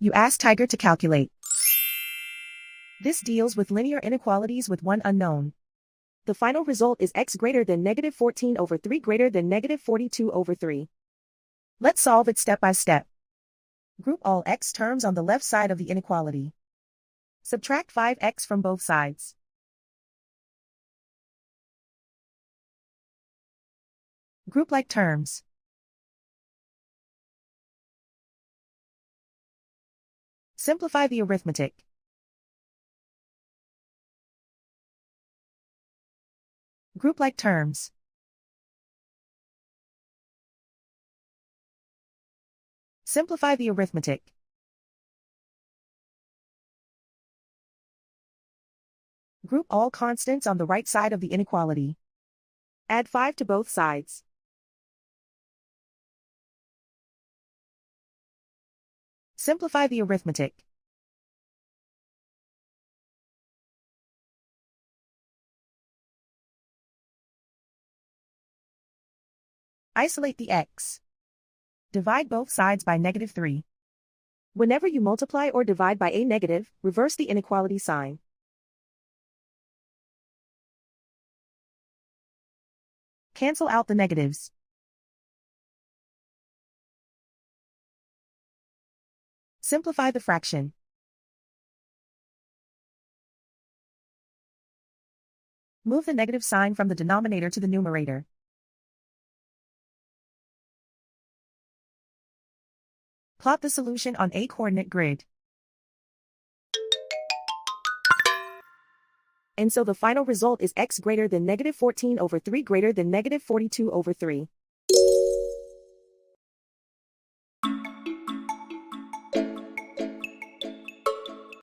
You ask Tiger to calculate. This deals with linear inequalities with one unknown. The final result is x greater than negative 14 over 3 greater than negative 42 over 3. Let's solve it step by step. Group all x terms on the left side of the inequality. Subtract 5x from both sides. Group like terms. Simplify the arithmetic. Group like terms. Simplify the arithmetic. Group all constants on the right side of the inequality. Add 5 to both sides. Simplify the arithmetic. Isolate the x. Divide both sides by negative 3. Whenever you multiply or divide by a negative, reverse the inequality sign. Cancel out the negatives. Simplify the fraction. Move the negative sign from the denominator to the numerator. Plot the solution on a coordinate grid. And so the final result is x greater than negative 14 over 3 greater than negative 42 over 3.